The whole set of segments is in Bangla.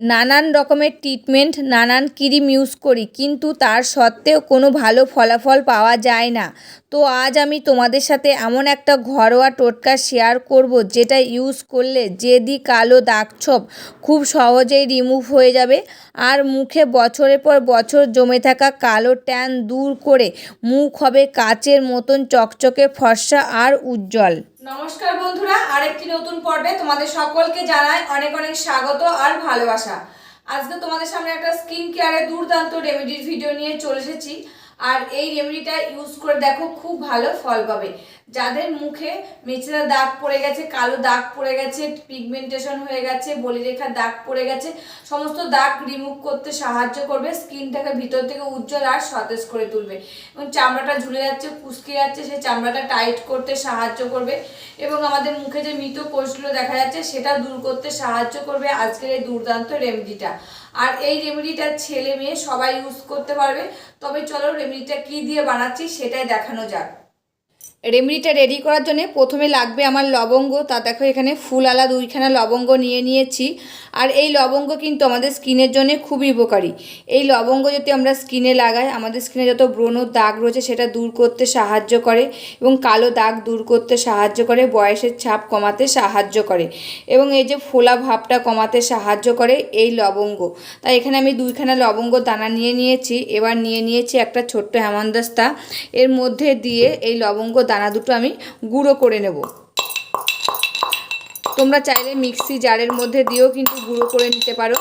নানান রকমের ট্রিটমেন্ট, নানান ক্রিম ইউজ করি, কিন্তু তার সত্ত্বেও কোনো ভালো ফলাফল পাওয়া যায় না। তো আজ আমি তোমাদের সাথে এমন একটা ঘরোয়া টোটকা শেয়ার করব, যেটা ইউজ করলে জেদি কালো দাগছোপ খুব সহজেই রিমুভ হয়ে যাবে আর মুখে বছরের পর বছর জমে থাকা কালো ট্যান দূর করে মুখ হবে কাচের মতন চকচকে, ফর্সা আর উজ্জ্বল। নমস্কার বন্ধুরা, আরেকটি নতুন পর্বে তোমাদের সকলকে জানাই অনেক অনেক স্বাগত আর ভালোবাসা। আজকে তোমাদের সামনে একটা স্কিন কেয়ারের দুর্দান্ত রেমেডির ভিডিও নিয়ে চলে এসেছি। আর এই রেমেডিটা ইউজ করে দেখো, খুব ভালো ফল পাবে। যাদের মুখে মেচেদা দাগ পড়ে গেছে, কালো দাগ পড়ে গেছে, পিগমেন্টেশন হয়ে গেছে, বলিরেখার দাগ পড়ে গেছে, সমস্ত দাগ রিমুভ করতে সাহায্য করবে, স্কিনটাকে ভিতর থেকে উজ্জ্বল আর সতেজ করে তুলবে, এবং চামড়াটা ঝুলে যাচ্ছে, কুঁচকে যাচ্ছে, সেই চামড়াটা টাইট করতে সাহায্য করবে, এবং আমাদের মুখে যে মৃত কোষগুলো দেখা যাচ্ছে সেটা দূর করতে সাহায্য করবে আজকের এই দুর্দান্ত রেমেডিটা। আর এই রেমেডিটা ছেলে মেয়ে সবাই ইউজ করতে পারবে। তবে চলো রেমেডিটা কি দিয়ে বানাচ্ছি সেটাই দেখানো যাক। রেমেডিটা রেডি করার জন্য প্রথমে লাগবে আমার লবঙ্গ। তা দেখো, এখানে ফুল আলা 2খানা লবঙ্গ নিয়ে নিয়েছি। আর এই লবঙ্গ কিন্তু আমাদের স্কিনের জন্য খুবই উপকারী। এই লবঙ্গ যদি আমরা স্কিনে লাগাই, আমাদের স্কিনে যত ব্রণ দাগ রয়েছে সেটা দূর করতে সাহায্য করে, এবং কালো দাগ দূর করতে সাহায্য করে, বয়সের ছাপ কমাতে সাহায্য করে, এবং এই যে ফোলা ভাবটা কমাতে সাহায্য করে এই লবঙ্গ। তাই এখানে আমি 2খানা লবঙ্গ দানা নিয়ে নিয়েছি। এবার নিয়ে নিয়েছি একটা ছোট্ট হেমন্দাস্তা, এর মধ্যে দিয়ে এই লবঙ্গ দানা দুটো আমি গুঁড়ো করে নেব। তোমরা চাইলে মিক্সি জারের মধ্যে দিয়েও কিন্তু গুঁড়ো করে নিতে পারো।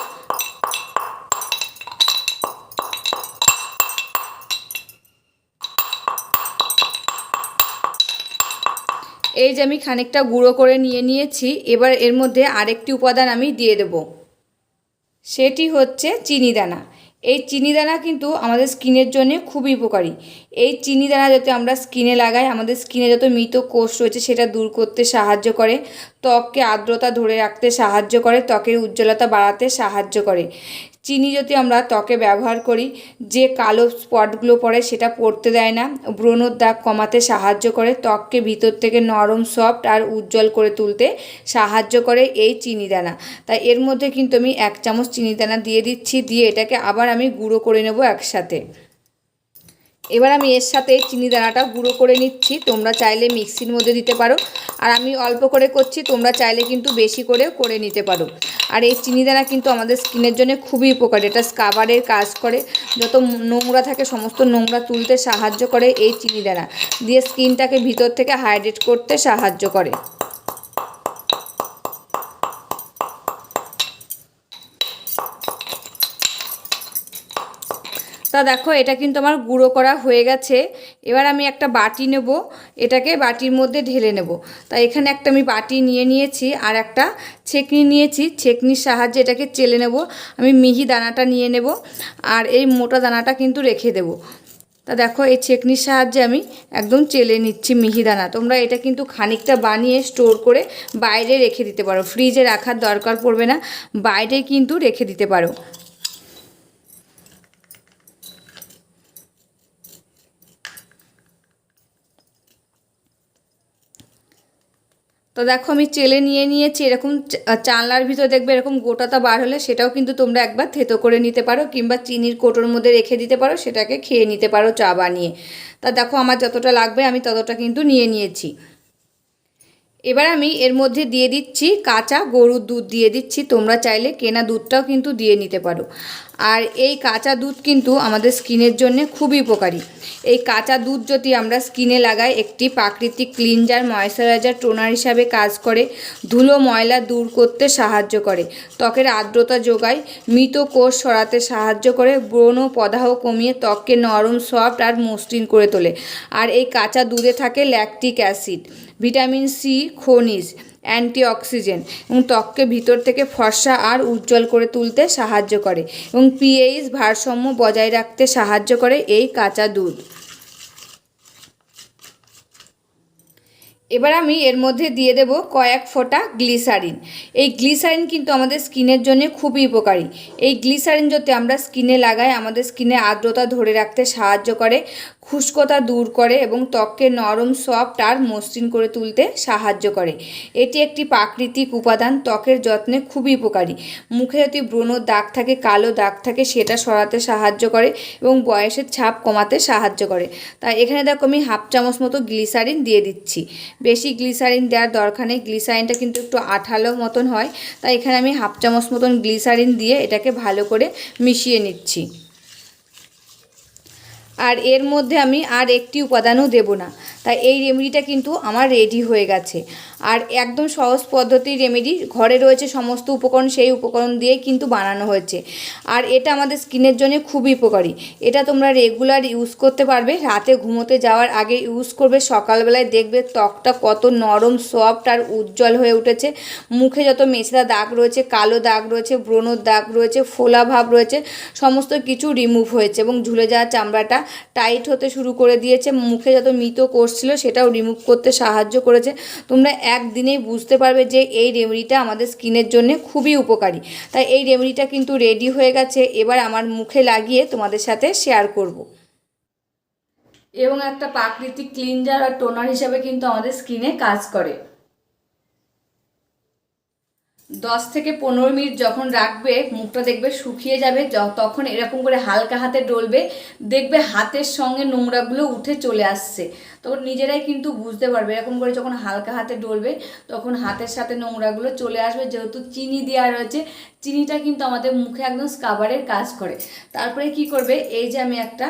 এই যে আমি খানিকটা গুঁড়ো করে নিয়ে নিয়েছি। এবার এর মধ্যে আরেকটি উপাদান আমি দিয়ে দেব, সেটি হচ্ছে চিনি দানা। এই চিনি দানা কিন্তু আমাদের স্কিনের জন্য খুবই উপকারী। এই চিনি দানা যাতে আমরা স্কিনে লাগাই, আমাদের স্কিনে যত মৃত কোষ রয়েছে সেটা দূর করতে সাহায্য করে, ত্বককে আর্দ্রতা ধরে রাখতে সাহায্য করে, ত্বকের উজ্জ্বলতা বাড়াতে সাহায্য করে। চিনি যদি আমরা ত্বকে ব্যবহার করি, যে কালো স্পটগুলো পড়ে সেটা পড়তে দেয় না, ব্রণর দাগ কমাতে সাহায্য করে, ত্বককে ভিতর থেকে নরম, সফট আর উজ্জ্বল করে তুলতে সাহায্য করে এই চিনি দানা। তাই এর মধ্যে কিন্তু আমি 1 চামচ চিনি দানা দিয়ে দিচ্ছি। দিয়ে এটাকে আবার আমি গুঁড়ো করে নেব একসাথে। এবার আমি এর সাথে চিনি দানাটা গুঁড়ো করে নিচ্ছি। তোমরা চাইলে মিক্সির মধ্যে দিতে পারো, আর আমি অল্প করে করছি, তোমরা চাইলে কিন্তু বেশি করেও করে নিতে পারো। আর এই চিনি দানা কিন্তু আমাদের স্কিনের জন্য খুবই উপকারী। এটা স্কাবারের কাজ করে, যত নোংরা থাকে সমস্ত নোংরা তুলতে সাহায্য করে এই চিনি দানা দিয়ে, স্কিনটাকে ভিতর থেকে হাইড্রেট করতে সাহায্য করে। তা দেখো, এটা কিন্তু আমার গুঁড়ো করা হয়ে গেছে। এবার আমি একটা বাটি নেব, এটাকে বাটির মধ্যে ঢেলে নেব। তাই এখানে একটা আমি বাটি নিয়ে নিয়েছি, আর একটা ছেঁকনি নিয়েছি। ছেঁকনির সাহায্যে এটাকে চেলে নেব। আমি মিহি দানাটা নিয়ে নেব, আর এই মোটা দানাটা কিন্তু রেখে দেব। তা দেখো, এই ছেঁকনির সাহায্যে আমি একদম চেলে নিচ্ছি মিহি দানা। তোমরা এটা কিন্তু খানিকটা বানিয়ে স্টোর করে বাইরে রেখে দিতে পারো, ফ্রিজে রাখার দরকার পড়বে না, বাইরে কিন্তু রেখে দিতে পারো। তো দেখো, আমি চেলে নিয়ে নিয়েছি। এরকম চালনার ভিতর দেখবে এরকম গোটাটা বার হলে সেটাও কিন্তু তোমরা একবার থেতো করে নিতে পারো, কিংবা চিনির কোটোর মধ্যে রেখে দিতে পারো, সেটাকে খেয়ে নিতে পারো চা বানিয়ে। তা দেখো, আমার যতটা লাগবে আমি ততটা কিন্তু নিয়ে নিয়েছি। এবার আমি এর মধ্যে দিয়ে দিচ্ছি কাঁচা গরুর দুধ দিয়ে দিচ্ছি। তোমরা চাইলে কেনা দুধটাও কিন্তু দিয়ে নিতে পারো। আর এই কাঁচা দুধ কিন্তু আমাদের স্কিনের জন্য খুবই উপকারী। এই কাঁচা দুধ যদি আমরা স্কিনে লাগাই, একটি প্রাকৃতিক ক্লিনজার, ময়েশ্চারাইজার, টোনার হিসাবে কাজ করে, ধুলো ময়লা দূর করতে সাহায্য করে, ত্বকের আর্দ্রতা যোগায়, মৃত কোষ সরাতে সাহায্য করে, ব্রণ প্রদাহ কমিয়ে ত্বককে নরম, সফট আর মসৃণ করে তোলে। আর এই কাঁচা দুধে থাকে ল্যাকটিক অ্যাসিড, ভিটামিন সি, খনিজ, অ্যান্টিঅক্সিডেন্ট, এবং ত্বককে ভিতর থেকে ফর্সা আর উজ্জ্বল করে তুলতে সাহায্য করে, এবং পিএইচ ভারসাম্য বজায় রাখতে সাহায্য করে এই কাঁচা দুধ। এবার আমি এর মধ্যে দিয়ে দেব কয়েক ফোঁটা গ্লিসারিন। এই গ্লিসারিন কিন্তু আমাদের স্কিনের জন্য খুবই উপকারী। এই গ্লিসারিন যদি আমরা স্কিনে লাগাই, আমাদের স্কিনে আর্দ্রতা ধরে রাখতে সাহায্য করে, খুশকতা দূর করে এবং ত্বককে নরম সফট আর মসৃণ করে তুলতে সাহায্য করে। এটি একটি প্রাকৃতিক উপাদান, ত্বকের যত্নে খুবই উপকারী। মুখে যদি ব্রণ দাগ থাকে, কালো দাগ থাকে, সেটা সরাতে সাহায্য করে এবং বয়সের ছাপ কমাতে সাহায্য করে। তাই এখানে দেখো আমি হাফ চামচ মতো গ্লিসারিন দিয়ে দিচ্ছি। বেশি গ্লিসারিন দেওয়ার দরকার নেই, গ্লিসারিনটা কিন্তু একটু আঠালো মতন হয়, তাই এখানে আমি হাফ চামচ মতন গ্লিসারিন দিয়ে এটাকে ভালো করে মিশিয়ে নিচ্ছি। আর এর মধ্যে আমি আর একটি উপাদানও দেব না। তাই এই রেমেডিটা কিন্তু আমার রেডি হয়ে গেছে। আর একদম সহজ পদ্ধতির রেমেডি, ঘরে রয়েছে সমস্ত উপকরণ, সেই উপকরণ দিয়েই কিন্তু বানানো হয়েছে। আর এটা আমাদের স্কিনের জন্য খুবই উপকারী। এটা তোমরা রেগুলার ইউজ করতে পারবে, রাতে ঘুমোতে যাওয়ার আগে ইউজ করবে, সকালবেলায় দেখবে ত্বকটা কত নরম সফট আর উজ্জ্বল হয়ে উঠেছে। মুখে যত মেছলা দাগ রয়েছে, কালো দাগ রয়েছে, ব্রণর দাগ রয়েছে, ফোলা ভাব রয়েছে, সমস্ত কিছু রিমুভ হয়েছে এবং ঝুলে যাওয়া চামড়াটা টাইট হতে শুরু করে দিয়েছে। মুখে যত মৃত কোষ ছিল সেটাও রিমুভ করতে সাহায্য করেছে। তোমরা একদিনেই বুঝতে পারবে যে এই রেমেডিটা আমাদের স্কিনের জন্য খুবই উপকারী। তাই এই রেমেডিটা কিন্তু রেডি হয়ে গেছে, এবার আমার মুখে লাগিয়ে তোমাদের সাথে শেয়ার করব। এবং একটা প্রাকৃতিক ক্লিনজার আর টোনার হিসাবে কিন্তু আমাদের স্কিনে কাজ করে। 10 থেকে 15 মিনিট যখন রাখবে, মুখটা দেখবে শুকিয়ে যাবে, তখন এরকম করে হালকা হাতে ডলবে, দেখবে হাতের সঙ্গে নোংরাগুলো উঠে চলে আসছে। তখন নিজেরাই কিন্তু বুঝতে পারবে, এরকম করে যখন হালকা হাতে ডলবে তখন হাতের সাথে নোংরাগুলো চলে আসবে। যেহেতু চিনি দেওয়া রয়েছে, চিনিটা কিন্তু আমাদের মুখে একদম স্কাবারের কাজ করে। তারপরে কি করবে, এই যে আমি একটা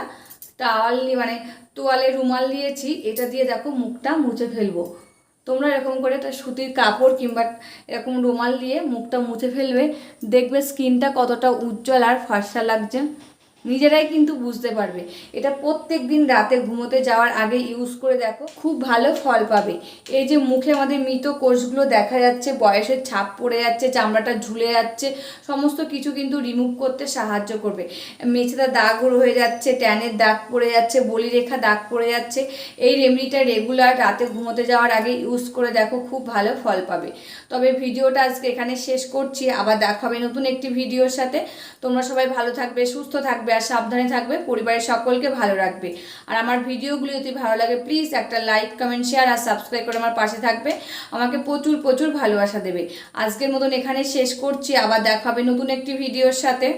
টাওয়াল মানে তোয়ালে রুমাল নিয়েছি, এটা দিয়ে দেখো মুখটা মুছে ফেলবো। তোমরা এরকম করে একটা সুতির কাপড় কিংবা এরকম রুমাল দিয়ে মুখটা মুছে ফেলবে, দেখবে স্কিনটা কতটা উজ্জ্বল আর ফর্সা লাগছে। নিজেরাই কিন্তু বুঝতে পারবে। এটা প্রত্যেক দিন রাতে ঘুমোতে যাওয়ার আগে ইউজ করে দেখো, খুব ভালো ফল পাবে। এই যে মুখে আমাদের মৃত কোষগুলো দেখা যাচ্ছে, বয়সের ছাপ পড়ে যাচ্ছে, চামড়াটা ঝুলে যাচ্ছে, সমস্ত কিছু কিন্তু রিমুভ করতে সাহায্য করবে। মেছেদা দাগ হয়ে যাচ্ছে, ট্যানের দাগ পড়ে যাচ্ছে, বলিরেখা দাগ পড়ে যাচ্ছে, এই রেমেডিটা রেগুলার রাতে ঘুমোতে যাওয়ার আগে ইউজ করে দেখো, খুব ভালো ফল পাবে। তবে ভিডিওটা আজকে এখানে শেষ করছি, আবার দেখা হবে নতুন একটি ভিডিওর সাথে। তোমরা সবাই ভালো থাকবে, সুস্থ থাকবে আর সাবধানে থাকবে, পরিবারের সকলকে ভালো রাখবে। আর আমার ভিডিওগুলি যদি ভালো লাগে প্লিজ একটা লাইক, কমেন্ট, শেয়ার আর সাবস্ক্রাইব করে আমার পাশে থাকবে, আমাকে প্রচুর প্রচুর ভালোবাসা দেবে। আজকের মতন এখানে শেষ করছি, আবার দেখা হবে নতুন একটি ভিডিওর সাথে।